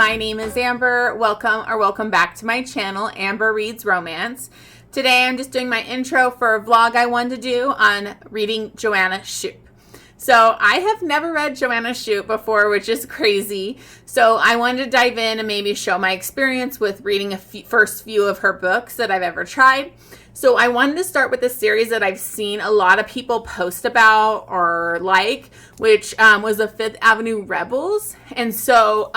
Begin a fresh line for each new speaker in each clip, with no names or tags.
my name is Amber. Welcome back to my channel, Amber Reads Romance. Today I'm just doing my intro for a vlog I wanted to do on reading Joanna Shupe. So I have never read Joanna Shupe before, which is crazy. So I wanted to dive in and maybe show my experience with reading first few of her books that I've ever tried. So I wanted to start with a series that I've seen a lot of people post about or like, which was the Fifth Avenue Rebels. And so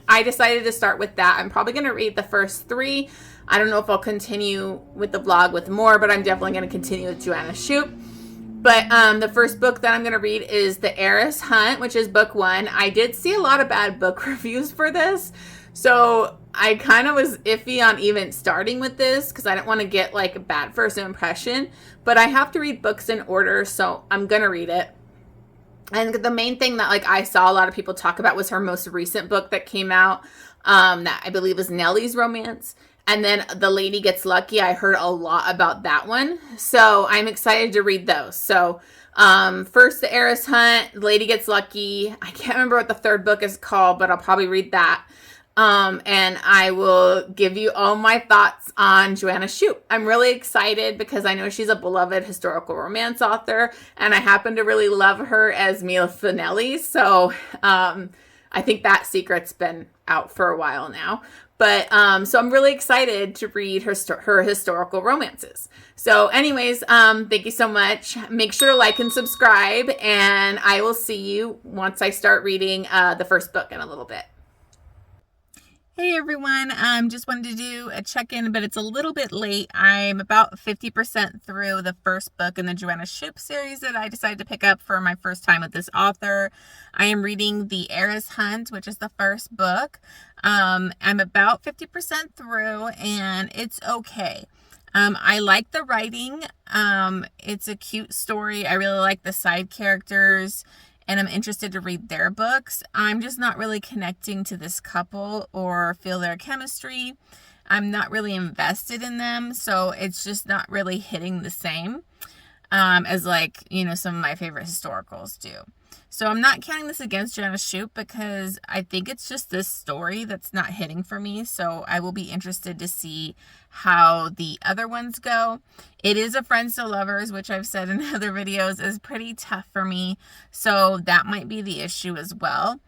I decided to start with that. I'm probably going to read the first three. I don't know if I'll continue with the vlog with more, but I'm definitely going to continue with Joanna Shupe. But the first book that I'm going to read is The Heiress Hunt, which is book one. I did see a lot of bad book reviews for this. So I kind of was iffy on even starting with this because I didn't want to get like a bad first impression. But I have to read books in order, so I'm going to read it. And the main thing that like I saw a lot of people talk about was her most recent book that came out that I believe is Nellie's Romance. And then The Lady Gets Lucky. I heard a lot about that one. So I'm excited to read those. So first The Heiress Hunt, The Lady Gets Lucky. I can't remember what the third book is called, but I'll probably read that. And I will give you all my thoughts on Joanna Shupe. I'm really excited because I know she's a beloved historical romance author, and I happen to really love her as Mila Finelli. So I think that secret's been out for a while now. But so I'm really excited to read her historical romances. So anyways, thank you so much. Make sure to like and subscribe, and I will see you once I start reading the first book in a little bit.
Hey everyone, just wanted to do a check-in, but it's a little bit late. I'm about 50% through the first book in the Joanna Shupe series that I decided to pick up for my first time with this author. I am reading The Heiress Hunt, which is the first book. I'm about 50% through, and it's okay. I like the writing. It's a cute story. I really like the side characters, and I'm interested to read their books. I'm just not really connecting to this couple or feel their chemistry. I'm not really invested in them, so it's just not really hitting the same as like, you know, some of my favorite historicals do. So I'm not counting this against Joanna Shupe because I think it's just this story that's not hitting for me. So I will be interested to see how the other ones go. It is a friends to lovers, which I've said in other videos is pretty tough for me. So that might be the issue as well.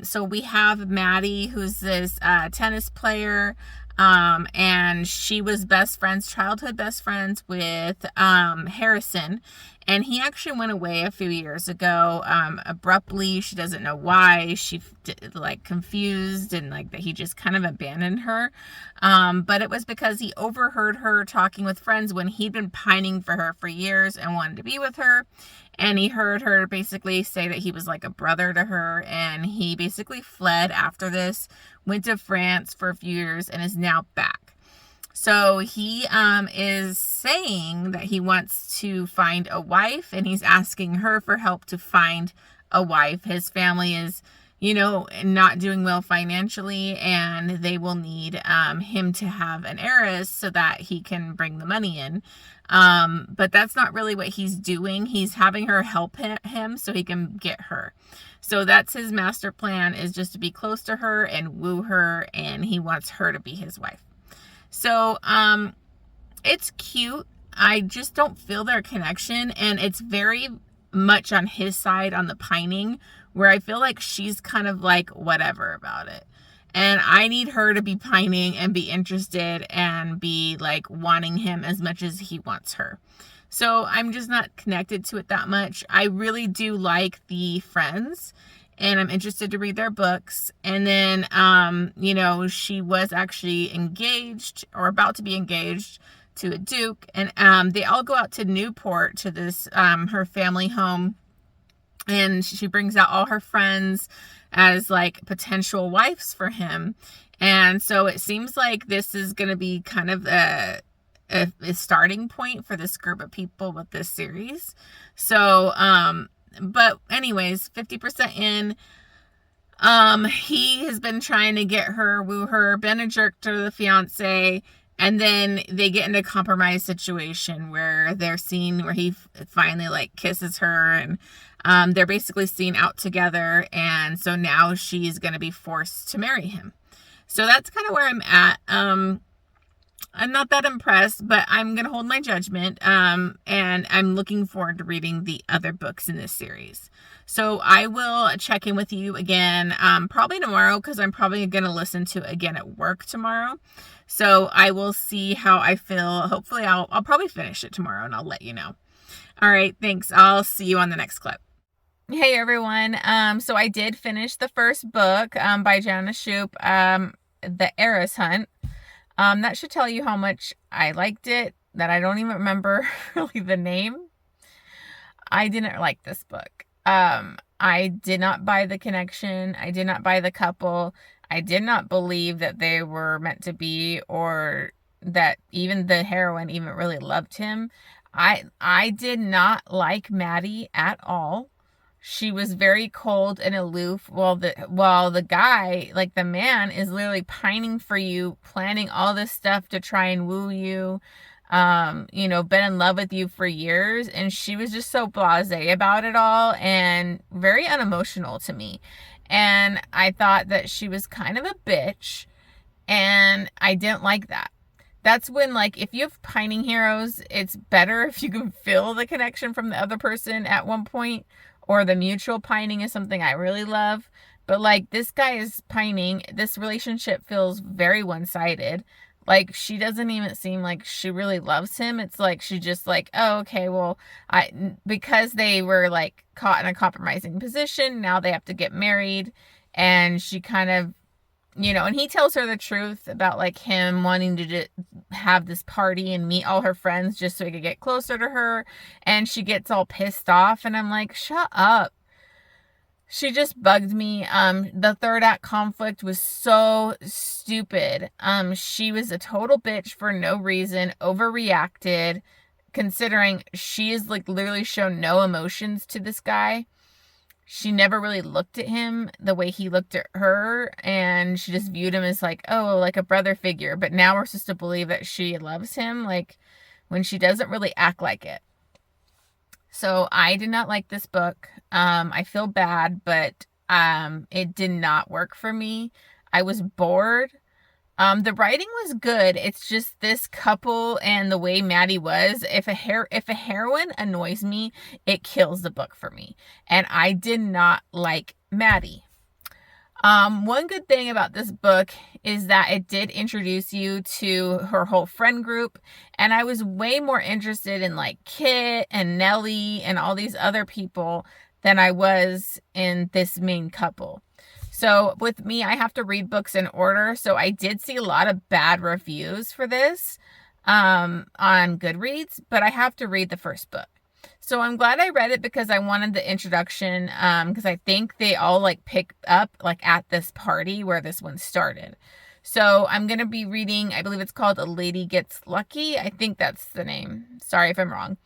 So we have Maddie, who's this tennis player. And she was childhood best friends with Harrison, and he actually went away a few years ago abruptly. She doesn't know why. She like confused and like that he just kind of abandoned her, but it was because he overheard her talking with friends when he'd been pining for her for years and wanted to be with her. And he heard her basically say that he was like a brother to her, and he basically fled after this, went to France for a few years, and is now back. So he is saying that he wants to find a wife, and he's asking her for help to find a wife. His family is, you know, not doing well financially, and they will need him to have an heiress so that he can bring the money in. But that's not really what he's doing. He's having her help him so he can get her. So that's his master plan, is just to be close to her and woo her, and he wants her to be his wife. So it's cute. I just don't feel their connection, and it's very much on his side on the pining, where I feel like she's kind of like whatever about it. And I need her to be pining and be interested and be like wanting him as much as he wants her. So I'm just not connected to it that much. I really do like the friends, and I'm interested to read their books. And then, you know, she was actually engaged or about to be engaged to a duke. And they all go out to Newport to this, her family home. And she brings out all her friends as like potential wives for him. And so it seems like this is going to be kind of a starting point for this group of people with this series. So, but anyways, 50% in, he has been trying to get her, woo her, been a jerk to the fiance, And then they get into a compromise situation where they're seen, where he finally like kisses her, and they're basically seen out together. And so now she's going to be forced to marry him. So that's kind of where I'm at. I'm not that impressed, but I'm going to hold my judgment. And I'm looking forward to reading the other books in this series. So I will check in with you again, probably tomorrow, because I'm probably going to listen to it again at work tomorrow. So I will see how I feel. Hopefully I'll probably finish it tomorrow, and I'll let you know. All right. Thanks. I'll see you on the next clip. Hey everyone. So I did finish the first book, by Joanna Shupe, the Heiress Hunt. That should tell you how much I liked it, that I don't even remember really the name. I didn't like this book. I did not buy the connection. I did not buy the couple. I did not believe that they were meant to be, or that even the heroine even really loved him. I did not like Maddie at all. She was very cold and aloof, while the guy, like the man, is literally pining for you, planning all this stuff to try and woo you, been in love with you for years. And she was just so blasé about it all and very unemotional to me. And I thought that she was kind of a bitch, and I didn't like that. That's when, like, if you have pining heroes, it's better if you can feel the connection from the other person at one point, or the mutual pining is something I really love. But like, this guy is pining. This relationship feels very one-sided. Like, she doesn't even seem like she really loves him. It's like she just like, oh, okay, well, because they were like caught in a compromising position, now they have to get married. And she kind of, and he tells her the truth about like him wanting to have this party and meet all her friends just so he could get closer to her. And she gets all pissed off, and I'm like, shut up. She just bugged me. The third act conflict was so stupid. She was a total bitch for no reason, overreacted, considering she is like literally shown no emotions to this guy. She never really looked at him the way he looked at her, and she just viewed him as like, oh, like a brother figure. But now we're supposed to believe that she loves him, like, when she doesn't really act like it. So I did not like this book. I feel bad, but it did not work for me. I was bored. The writing was good. It's just this couple and the way Maddie was. If a heroine annoys me, it kills the book for me. And I did not like Maddie. One good thing about this book is that it did introduce you to her whole friend group. And I was way more interested in like Kit and Nellie and all these other people than I was in this main couple. So with me, I have to read books in order. So I did see a lot of bad reviews for this on Goodreads, but I have to read the first book. So I'm glad I read it because I wanted the introduction, because I think they all like pick up like at this party where this one started. So I'm going to be reading, I believe it's called A Lady Gets Lucky. I think that's the name. Sorry if I'm wrong.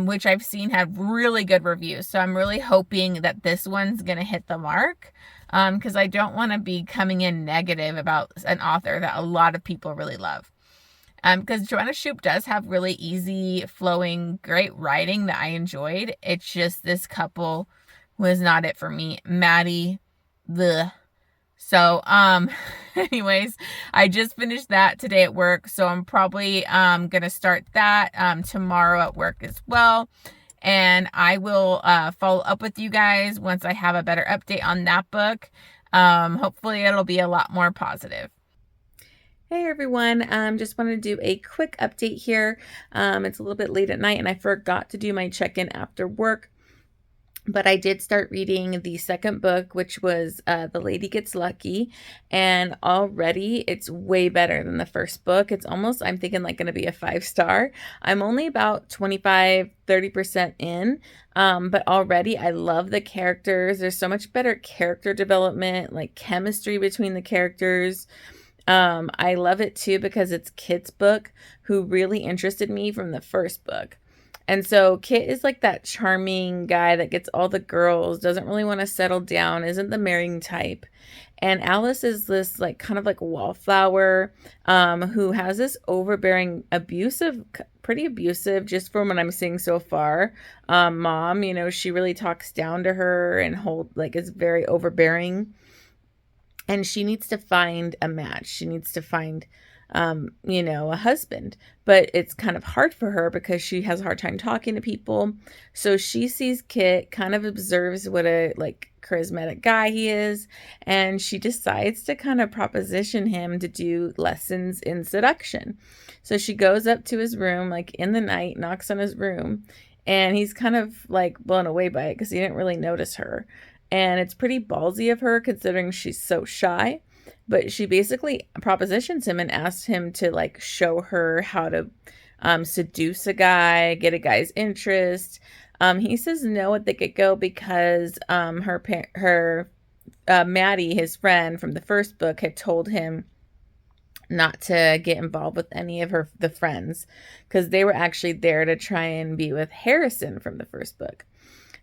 Which I've seen have really good reviews. So I'm really hoping that this one's going to hit the mark. Because I don't want to be coming in negative about an author that a lot of people really love. Because Joanna Shupe does have really easy, flowing, great writing that I enjoyed. It's just this couple was not it for me. Maddie, the. So, anyways, I just finished that today at work. So I'm probably gonna start that tomorrow at work as well. And I will follow up with you guys once I have a better update on that book. Hopefully it'll be a lot more positive.
Hey everyone, just wanted to do a quick update here. It's a little bit late at night and I forgot to do my check-in after work. But I did start reading the second book, which was The Lady Gets Lucky. And already it's way better than the first book. It's almost, I'm thinking, like going to be a 5-star. I'm only about 25-30% in. But already I love the characters. There's so much better character development, like chemistry between the characters. I love it too because it's Kit's book, who really interested me from the first book. And so Kit is like that charming guy that gets all the girls, doesn't really want to settle down, isn't the marrying type.
And Alice is this like kind of like wallflower, who has this overbearing, pretty abusive, just from what I'm seeing so far. Mom, she really talks down to her and is very overbearing, and she needs to find a match. She needs to find, a husband, but it's kind of hard for her because she has a hard time talking to people. So she sees Kit, kind of observes what a like charismatic guy he is, and she decides to kind of proposition him to do lessons in seduction. So she goes up to his room like in the night, knocks on his room, and he's kind of like blown away by it because he didn't really notice her. And it's pretty ballsy of her considering she's so shy. But she basically propositions him and asks him to like show her how to seduce a guy, get a guy's interest. He says no at the get-go because her Maddie, his friend from the first book, had told him not to get involved with any of the friends because they were actually there to try and be with Harrison from the first book.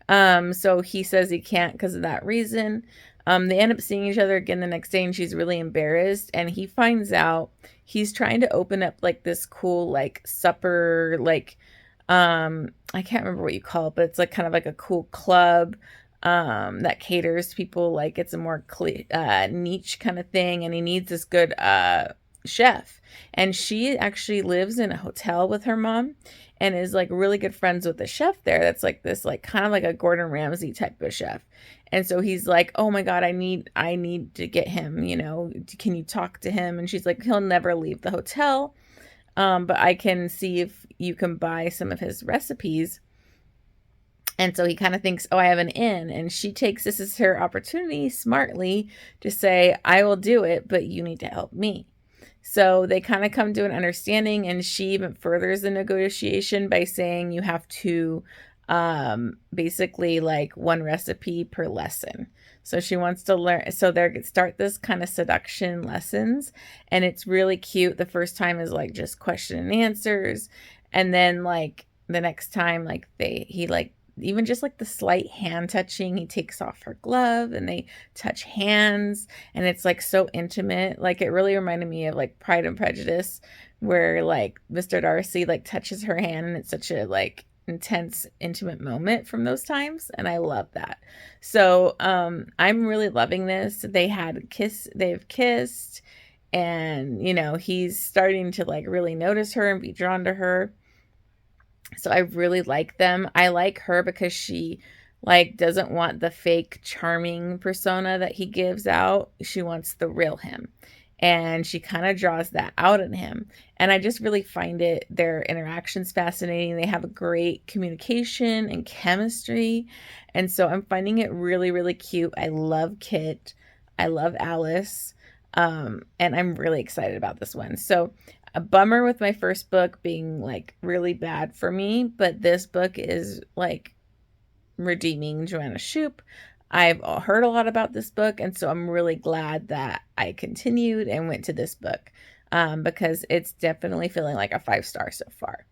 So he says he can't because of that reason. They end up seeing each other again the next day, and she's really embarrassed. And he finds out he's trying to open up like this cool like supper, like I can't remember what you call it, but it's like kind of like a cool club that caters to people. Like it's a more niche kind of thing, and he needs this good chef. And she actually lives in a hotel with her mom and is like really good friends with the chef there. That's like this like kind of like a Gordon Ramsay type of chef. And so he's like, oh my God, I need to get him, can you talk to him? And she's like, he'll never leave the hotel. But I can see if you can buy some of his recipes. And so he kind of thinks, oh, I have an in. And she takes this as her opportunity smartly to say, I will do it, but you need to help me. So they kind of come to an understanding, and she even furthers the negotiation by saying you have to basically like one recipe per lesson. So she wants to learn. So they start this kind of seduction lessons, and it's really cute. The first time is like just question and answers. And then like the next time, like he like, even just like the slight hand touching, he takes off her glove and they touch hands, and it's like so intimate. Like it really reminded me of like Pride and Prejudice, where like Mr. Darcy like touches her hand, and it's such a like intense, intimate moment from those times, and I love that. So I'm really loving this. They've kissed, and he's starting to like really notice her and be drawn to her. So I really like them. I like her because she like doesn't want the fake charming persona that he gives out. She wants the real him. And she kind of draws that out in him. And I just really find their interactions fascinating. They have a great communication and chemistry. And so I'm finding it really, really cute. I love Kit. I love Alice. And I'm really excited about this one. So a bummer with my first book being like really bad for me, but this book is like redeeming Joanna Shupe. I've heard a lot about this book, and so I'm really glad that I continued and went to this book because it's definitely feeling like a 5-star so far.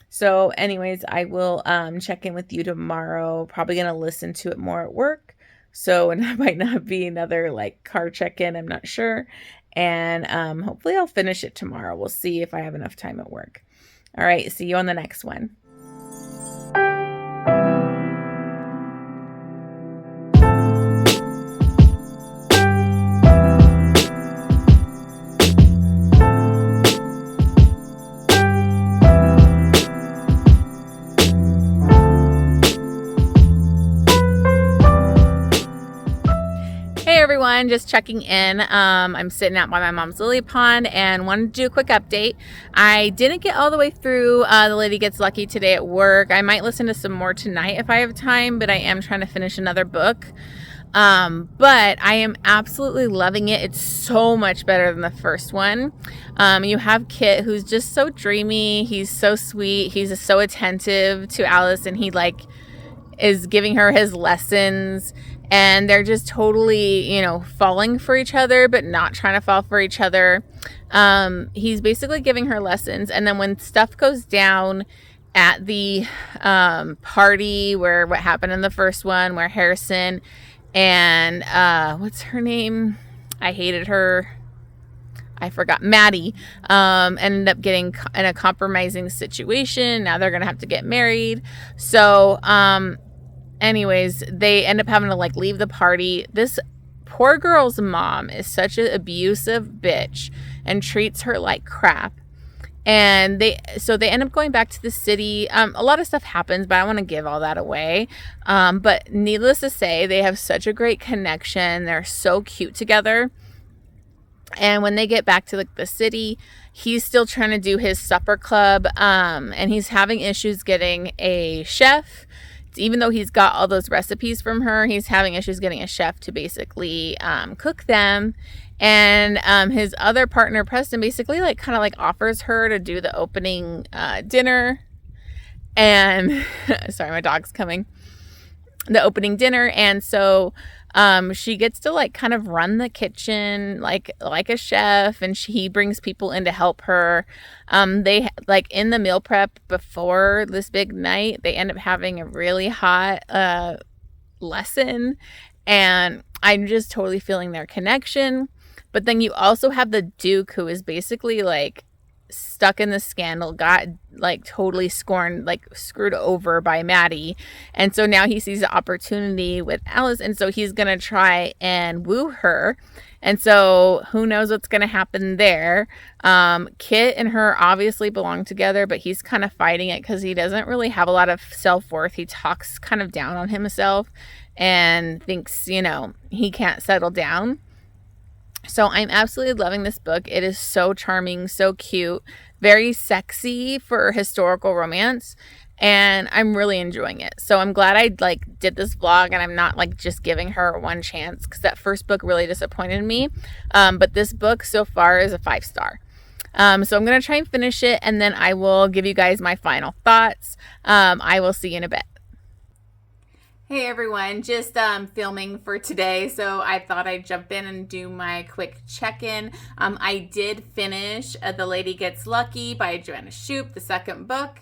So anyways, I will check in with you tomorrow. Probably going to listen to it more at work. So it might not be another like car check-in. I'm not sure. And hopefully I'll finish it tomorrow. We'll see if I have enough time at work. All right. See you on the next one.
Everyone, just checking in. I'm sitting out by my mom's lily pond and wanted to do a quick update. I didn't get all the way through The Lady Gets Lucky today at work. I might listen to some more tonight if I have time, but I am trying to finish another book. But I am absolutely loving it. It's so much better than the first one. You have Kit, who's just so dreamy. He's so sweet. He's just so attentive to Alice, and he like is giving her his lessons. And they're just totally, falling for each other, but not trying to fall for each other. He's basically giving her lessons. And then when stuff goes down at the party where what happened in the first one, where Harrison and what's her name?
I hated her. I forgot Maddie, ended up getting in a compromising situation. Now they're going to have to get married. So, anyways, they end up having to like leave the party. This poor girl's mom is such an abusive bitch and treats her like crap. And they end up going back to the city. A lot of stuff happens, but I don't want to give all that away. But needless to say, they have such a great connection. They're so cute together. And when they get back to like the city, he's still trying to do his supper club. And he's having issues getting a chef. Even though he's got all those recipes from her, he's having issues getting a chef to basically cook them. And his other partner, Preston, basically like kind of like offers her to do the opening dinner. And sorry, my dog's coming. The opening dinner. And so she gets to like kind of run the kitchen like a chef, and he brings people in to help her. They like in the meal prep before this big night, they end up having a really hot lesson, and I'm just totally feeling their connection. But then you also have the Duke, who is basically like stuck in the scandal, got like totally scorned, like screwed over by Maddie. And so now he sees the opportunity with Alice. And so he's going to try and woo her. And so who knows what's going to happen there. Kit and her obviously belong together, but he's kind of fighting it because he doesn't really have a lot of self-worth. He talks kind of down on himself and thinks, you know, he can't settle down. So I'm absolutely loving this book. It is so charming, so cute, very sexy for historical romance, and I'm really enjoying it. So I'm glad I like did this vlog and I'm not like just giving her one chance, because that first book really disappointed me. But this book so far is a 5-star. So I'm going to try and finish it, and then I will give you guys my final thoughts. I will see you in a bit.
Hey everyone, just filming for today, so I thought I'd jump in and do my quick check-in. I did finish The Lady Gets Lucky by Joanna Shupe, the second book,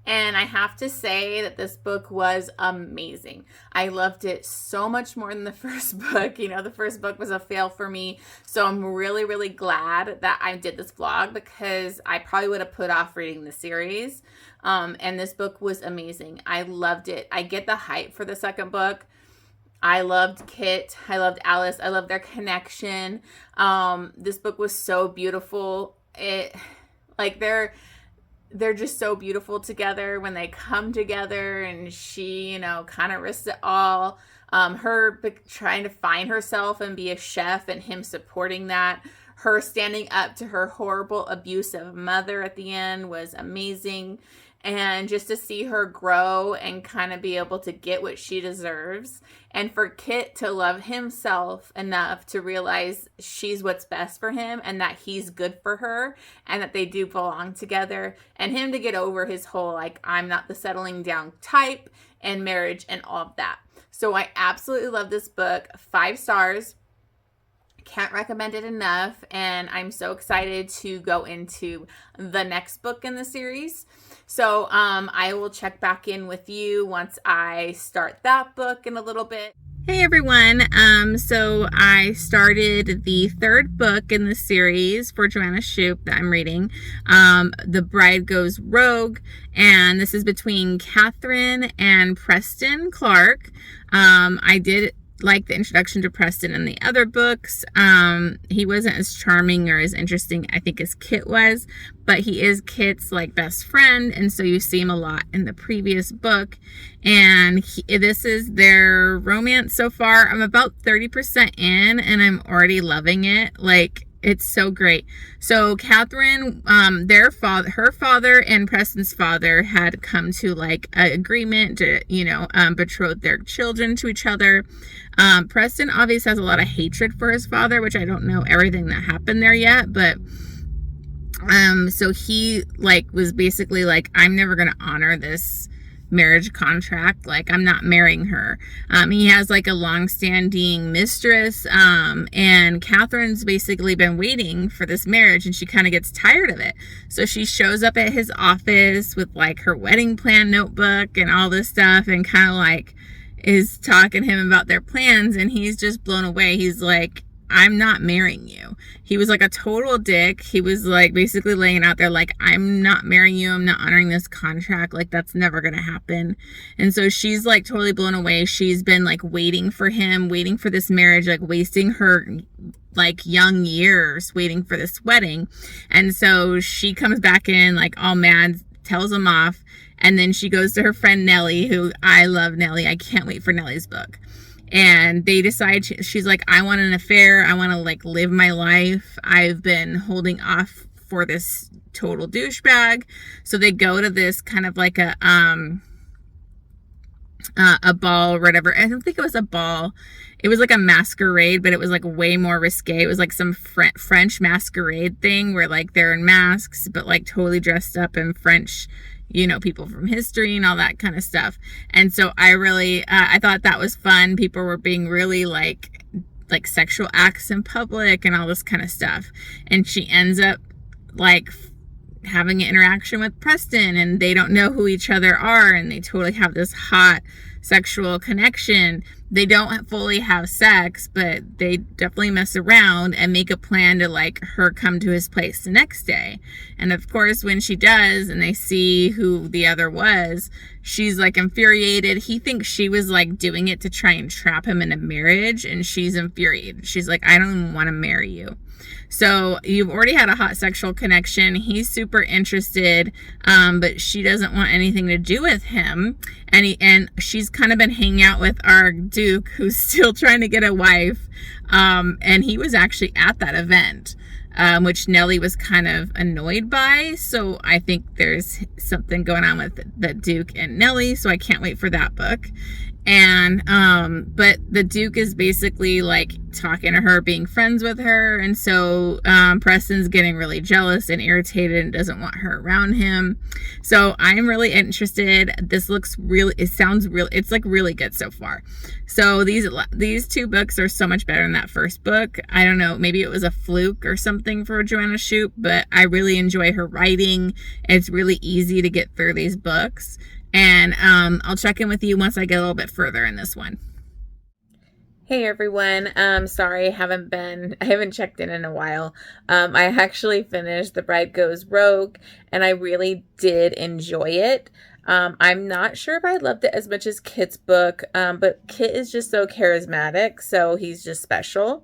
and I have to say that this book was amazing. I loved it so much more than the first book. You know, the first book was a fail for me, so I'm really, really glad that I did this vlog, because I probably would have put off reading the series. And this book was amazing. I loved it. I get the hype for the second book. I loved Kit. I loved Alice. I loved their connection. This book was so beautiful. They're just so beautiful together when they come together, and she, you know, kind of risks it all. Her trying to find herself and be a chef, and him supporting that. Her standing up to her horrible, abusive mother at the end was amazing. And just to see her grow and kind of be able to get what she deserves. And for Kit to love himself enough to realize she's what's best for him, and that he's good for her, and that they do belong together. And him to get over his whole, like, I'm not the settling down type, and marriage and all of that. So I absolutely love this book. 5 stars. Can't recommend it enough, and I'm so excited to go into the next book in the series. So I will check back in with you once I start that book in a little bit.
Hey everyone, so I started the third book in the series for Joanna Shupe that I'm reading, The Bride Goes Rogue, and this is between Catherine and Preston Clark. I did like the introduction to Preston in the other books. He wasn't as charming or as interesting, I think, as Kit was, but he is Kit's like best friend, and so you see him a lot in the previous book. And this is their romance so far. I'm about 30% in, and I'm already loving it. Like, it's so great. So Catherine, her father and Preston's father had come to like an agreement to, betroth their children to each other. Preston obviously has a lot of hatred for his father, which I don't know everything that happened there yet, but so he like was basically like, I'm never going to honor this marriage contract, like I'm not marrying her. He has like a long-standing mistress, and Catherine's basically been waiting for this marriage, and she kind of gets tired of it, so she shows up at his office with like her wedding plan notebook and all this stuff, and kind of like is talking to him about their plans, and he's just blown away. He's like, I'm not marrying you. He was like a total dick. He was like basically laying out there like, I'm not marrying you. I'm not honoring this contract. Like, that's never going to happen. And so she's like totally blown away. She's been like waiting for him, waiting for this marriage, like wasting her like young years waiting for this wedding. And so she comes back in like all mad, tells him off. And then she goes to her friend Nellie, who I love Nellie. I can't wait for Nellie's book. And they decide, she's like, I want an affair. I want to like live my life. I've been holding off for this total douchebag. So they go to this kind of like a ball or whatever. I don't think it was a ball. It was like a masquerade, but it was like way more risque. It was like some French masquerade thing where like they're in masks, but like totally dressed up in French, you know, people from history and all that kind of stuff. And so I really, I thought that was fun. People were being really like sexual acts in public and all this kind of stuff. And she ends up like having an interaction with Preston, and they don't know who each other are, and they totally have this hot sexual connection. They don't fully have sex, but they definitely mess around and make a plan to like her come to his place the next day. And of course, when she does and they see who the other was, she's like infuriated. He thinks she was like doing it to try and trap him in a marriage, and she's infuriated. She's like, I don't even want to marry you. So you've already had a hot sexual connection. He's super interested, but she doesn't want anything to do with him. And she's kind of been hanging out with our Duke, who's still trying to get a wife. And he was actually at that event, which Nellie was kind of annoyed by. So I think there's something going on with the Duke and Nellie. So I can't wait for that book. And but the Duke is basically like talking to her, being friends with her, and so Preston's getting really jealous and irritated and doesn't want her around him. So I'm really interested. This looks really, it sounds real, it's like really good so far. So these two books are so much better than that first book. I don't know, maybe it was a fluke or something for Joanna Shupe, but I really enjoy her writing. It's really easy to get through these books. And I'll check in with you once I get a little bit further in this one.
Hey everyone, sorry I haven't checked in a while. I actually finished The Bride Goes Rogue, and I really did enjoy it. I'm not sure if I loved it as much as Kit's book, but Kit is just so charismatic, so he's just special.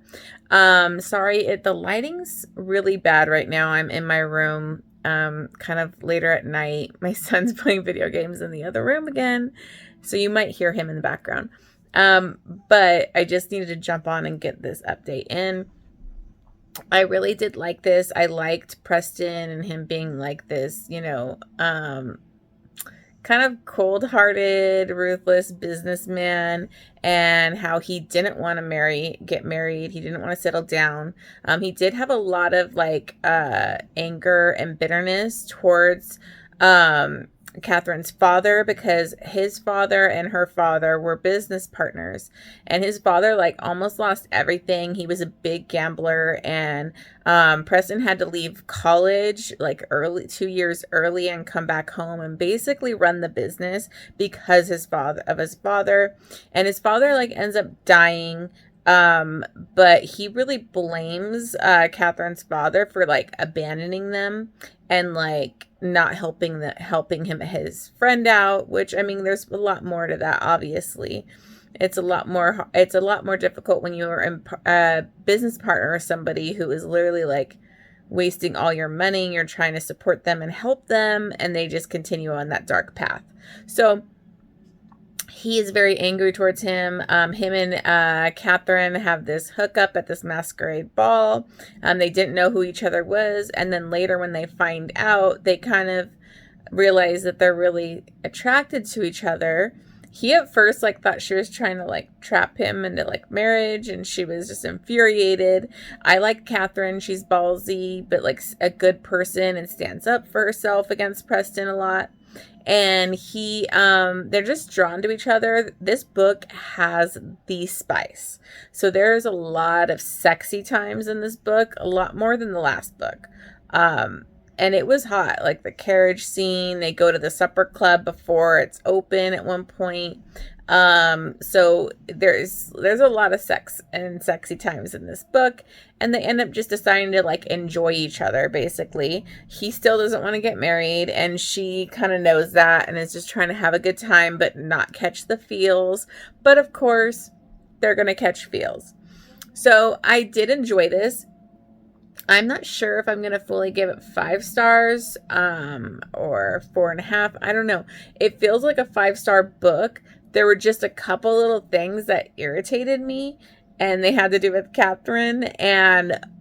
Sorry, the lighting's really bad right now. I'm in my room, kind of later at night. My son's playing video games in the other room again, so you might hear him in the background. But I just needed to jump on and get this update in. I really did like this. I liked Preston and him being like this, you know, kind of cold-hearted, ruthless businessman, and how he didn't want to get married. He didn't want to settle down. He did have a lot of like anger and bitterness towards Catherine's father, because his father and her father were business partners, and his father like almost lost everything. He was a big gambler, and Preston had to leave college like 2 years early and come back home and basically run the business because his father, and his father like ends up dying. But he really blames Catherine's father for like abandoning them and like not helping him, his friend out, which I mean there's a lot more to that. Obviously it's a lot more difficult when you're a business partner with somebody who is literally like wasting all your money. You're trying to support them and help them, and they just continue on that dark path. So he is very angry towards him. Him and Catherine have this hookup at this masquerade ball. They didn't know who each other was. And then later when they find out, they kind of realize that they're really attracted to each other. He at first like thought she was trying to like trap him into like marriage, and she was just infuriated. I like Catherine. She's ballsy, but like a good person and stands up for herself against Preston a lot. And they're just drawn to each other. This book has the spice. So there's a lot of sexy times in this book, a lot more than the last book. And it was hot, like the carriage scene. They go to the supper club before it's open at one point. So there's a lot of sex and sexy times in this book, and they end up just deciding to like enjoy each other. Basically, he still doesn't want to get married, and she kind of knows that and is just trying to have a good time but not catch the feels. But of course, they're gonna catch feels. So I did enjoy this. I'm not sure if I'm going to fully give it 5 stars or 4.5. I don't know. It feels like a 5-star book. There were just a couple little things that irritated me, and they had to do with Catherine.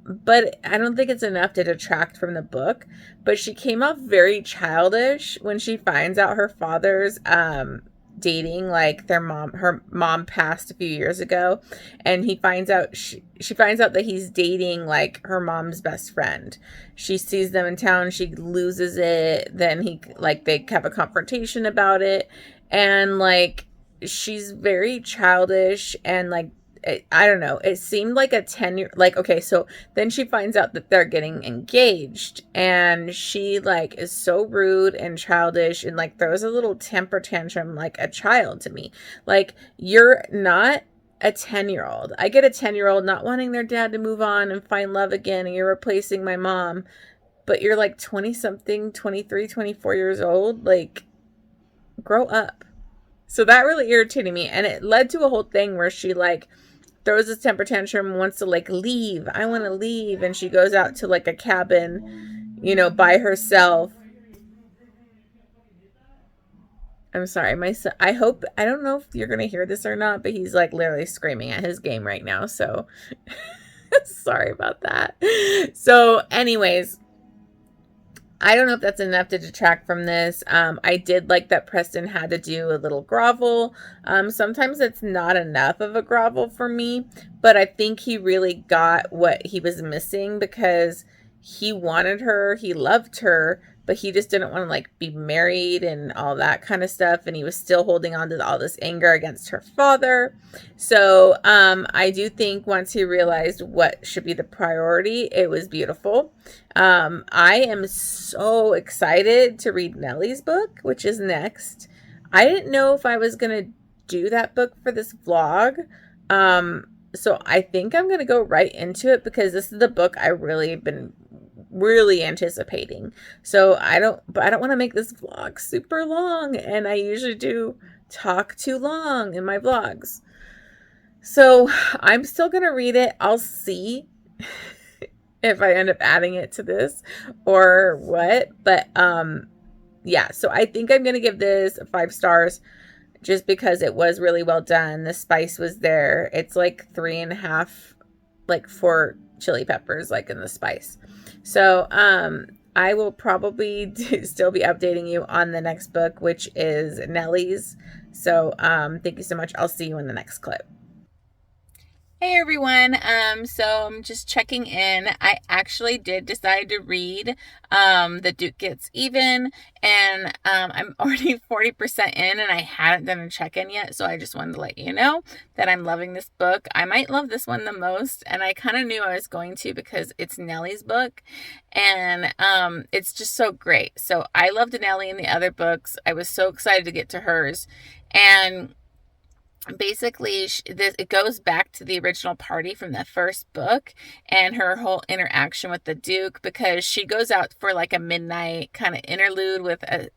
But I don't think it's enough to detract from the book. But she came off very childish when she finds out her father's dating like her mom passed a few years ago, and she finds out that he's dating like her mom's best friend. She sees them in town, she loses it, then they have a confrontation about it, and like she's very childish, and like I don't know. It seemed like a 10-year, like, okay, so then she finds out that they're getting engaged, and she like is so rude and childish and like throws a little temper tantrum like a child to me. Like, you're not a 10-year-old. I get a 10-year-old not wanting their dad to move on and find love again, and you're replacing my mom, but you're like 20 something, 23, 24 years old. Like, grow up. So that really irritated me, and it led to a whole thing where she like throws this temper tantrum and wants to like leave. I want to leave. And she goes out to like a cabin, by herself. I'm sorry. My son, I don't know if you're going to hear this or not, but he's like literally screaming at his game right now. So sorry about that. So anyways, I don't know if that's enough to detract from this. I did like that Preston had to do a little grovel. Sometimes it's not enough of a grovel for me, but I think he really got what he was missing, because he wanted her, he loved her, but he just didn't want to like be married and all that kind of stuff. And he was still holding on to all this anger against her father. So I do think once he realized what should be the priority, it was beautiful. I am so excited to read Nellie's book, which is next. I didn't know if I was going to do that book for this vlog. So I think I'm going to go right into it, because this is the book I really been anticipating. So I don't want to make this vlog super long, and I usually do talk too long in my vlogs. So I'm still going to read it. I'll see if I end up adding it to this or what. But yeah, so I think I'm going to give this 5 stars just because it was really well done. The spice was there. It's like 3.5, like 4 chili peppers, like in the spice. So I will probably still be updating you on the next book, which is Nellie's. So thank you so much. I'll see you in the next clip.
Hey everyone, so I'm just checking in. I actually did decide to read The Duke Gets Even, and I'm already 40% in, and I hadn't done a check-in yet, so I just wanted to let you know that I'm loving this book. I might love this one the most, and I kind of knew I was going to, because it's Nellie's book, and it's just so great. So I loved Nellie in the other books. I was so excited to get to hers, and basically it goes back to the original party from the first book and her whole interaction with the Duke, because she goes out for like a midnight kind of interlude with a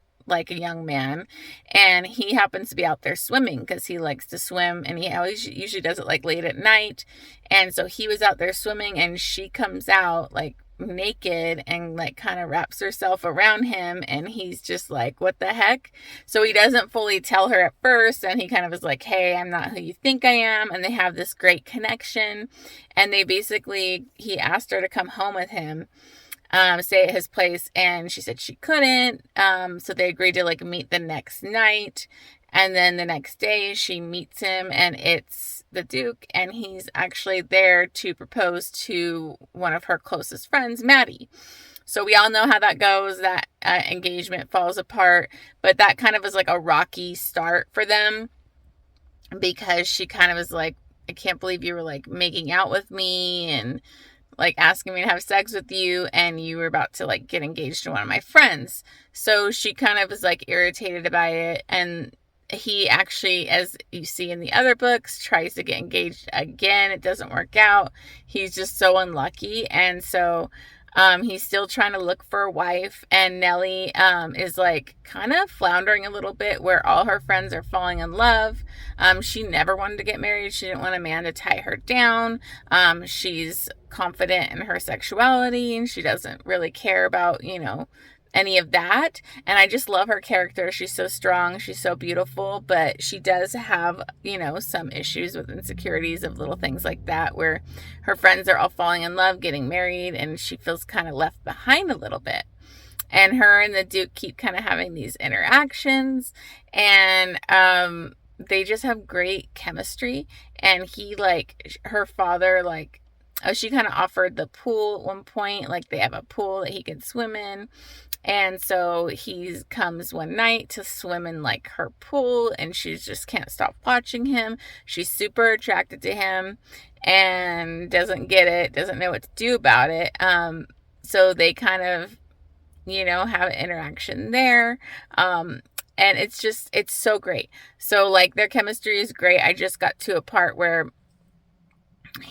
young man, and he happens to be out there swimming because he likes to swim, and he always usually does it like late at night. And so he was out there swimming, and she comes out like naked and like kind of wraps herself around him, and he's just like, what the heck? So he doesn't fully tell her at first, and he kind of is like, hey, I'm not who you think I am. And they have this great connection, and he asked her to come home with him, stay at his place, and she said she couldn't. So they agreed to like meet the next night, and then the next day she meets him, and it's the Duke, and he's actually there to propose to one of her closest friends, Maddie. So we all know how that goes. That engagement falls apart, but that kind of was like a rocky start for them, because she kind of was like, I can't believe you were like making out with me and like asking me to have sex with you, and you were about to like get engaged to one of my friends. So she kind of was like irritated by it, and
he actually, as you see in the other books, tries to get engaged again. It doesn't work out. He's just so unlucky. And so he's still trying to look for a wife. And Nellie is like kind of floundering a little bit, where all her friends are falling in love. She never wanted to get married. She didn't want a man to tie her down. She's confident in her sexuality, and she doesn't really care about, any of that. And I just love her character. She's so strong, she's so beautiful, but she does have, some issues with insecurities of little things like that, where her friends are all falling in love, getting married, and she feels kind of left behind a little bit. And her and the Duke keep kind of having these interactions, and they just have great chemistry. And he, her father, she kind of offered the pool at one point. Like, they have a pool that he could swim in. And so he comes one night to swim in her pool, and she just can't stop watching him. She's super attracted to him and doesn't get it, doesn't know what to do about it. So they kind of, have an interaction there. And it's so great. So their chemistry is great. I just got to a part where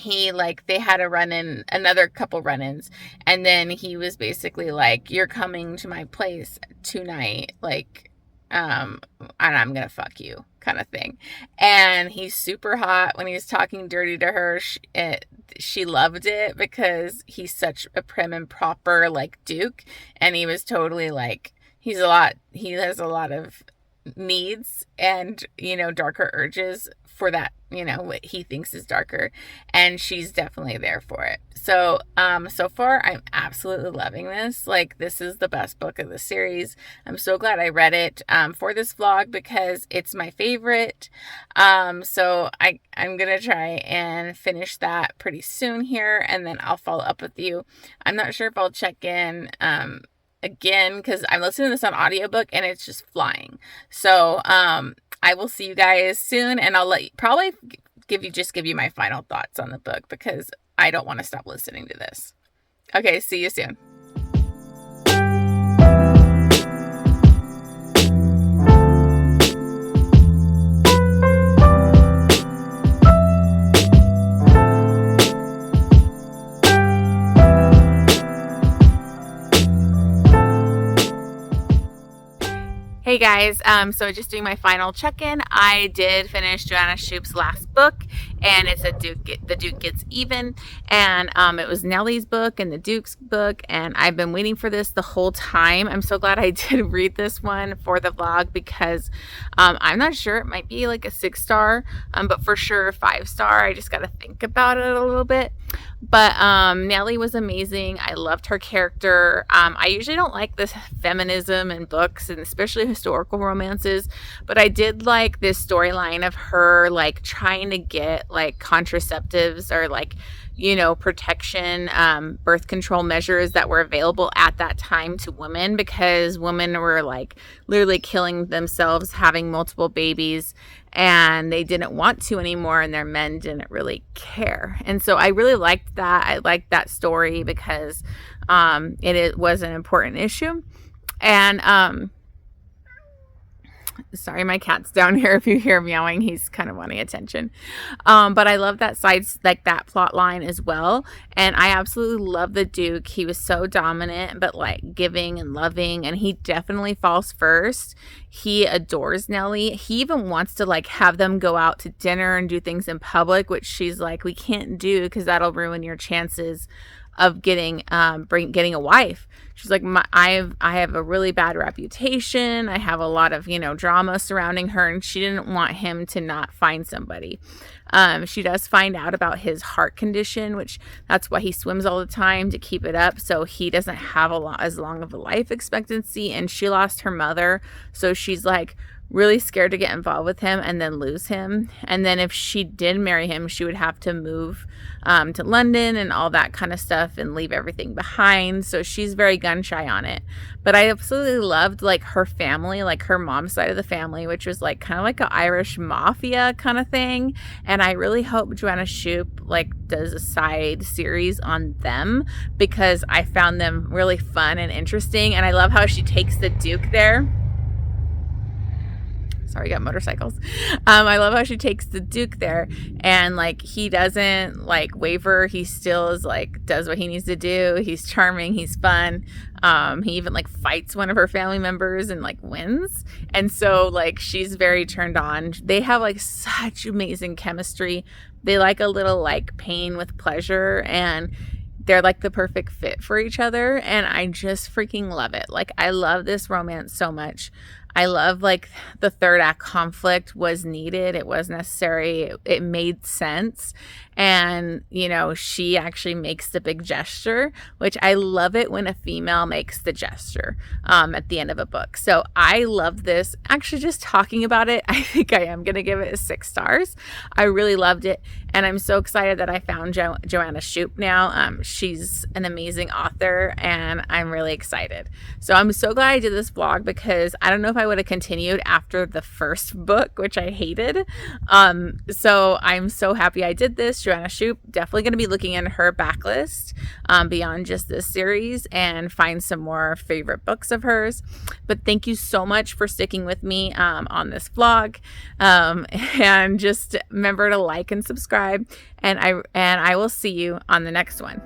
they had another couple run-ins, and then he was basically like, you're coming to my place tonight, and I'm gonna fuck you, kind of thing. And he's super hot when he's talking dirty to her. She loved it because he's such a prim and proper Duke, and he was totally he has a lot of needs and darker urges for that, what he thinks is darker, and she's definitely there for it. So so far I'm absolutely loving this. This is the best book of the series. I'm so glad I read it for this vlog, because it's my favorite. So I'm gonna try and finish that pretty soon here, and then I'll follow up with you. I'm not sure if I'll check in again, because I'm listening to this on audiobook and it's just flying. So I will see you guys soon, and I'll probably give you my final thoughts on the book, because I don't want to stop listening to this. Okay, see you soon. Hey guys, so just doing my final check-in. I did finish Joanna Shupe's last book, and it's The Duke Gets Even, and it was Nellie's book and the Duke's book, and I've been waiting for this the whole time. I'm so glad I did read this one for the vlog, because I'm not sure, it might be a 6-star, but for sure 5-star. I just got to think about it a little bit. But Nellie was amazing. I loved her character. I usually don't like this feminism in books, and especially historical romances, but I did like this storyline of her trying to get contraceptives or protection, birth control measures that were available at that time to women, because women were literally killing themselves, having multiple babies, and they didn't want to anymore, and their men didn't really care. And so I really liked that. I liked that story because it was an important issue. And sorry, my cat's down here. If you hear meowing, he's kind of wanting attention. But I love that that plot line as well. And I absolutely love the Duke. He was so dominant, but giving and loving, and he definitely falls first. He adores Nellie. He even wants to have them go out to dinner and do things in public, which she's we can't do, because that'll ruin your chances of getting a wife. She's I have a really bad reputation. I have a lot of, drama surrounding her, and she didn't want him to not find somebody. She does find out about his heart condition, which that's why he swims all the time, to keep it up, so he doesn't have as long of a life expectancy. And she lost her mother, so she's really scared to get involved with him and then lose him. And then if she did marry him, she would have to move to London and all that kind of stuff and leave everything behind. So she's very gun shy on it. But I absolutely loved her family, her mom's side of the family, which was kind of an Irish mafia kind of thing. And I really hope Joanna Shupe does a side series on them, because I found them really fun and interesting. And I love how she takes the Duke there. Sorry, we got motorcycles. I love how she takes the Duke there, and like he doesn't like waver. He still is like does what he needs to do. He's charming. He's fun. He even like fights one of her family members and like wins. And so like she's very turned on. They have like such amazing chemistry. They like a little like pain with pleasure, and they're like the perfect fit for each other. And I just freaking love it. Like I love this romance so much. I love like the third act conflict was needed. It was necessary. It made sense. And, you know, she actually makes the big gesture, which I love it when a female makes the gesture at the end of a book. So I love this. Actually, just talking about it, I think I am going to give it a 6 stars. I really loved it. And I'm so excited that I found Joanna Shupe now. She's an amazing author, and I'm really excited. So I'm so glad I did this vlog, because I don't know if I would have continued after the first book, which I hated. So I'm so happy I did this. Joanna Shupe, definitely going to be looking in her backlist beyond just this series and find some more favorite books of hers. But thank you so much for sticking with me on this vlog. And just remember to like and subscribe, and I will see you on the next one.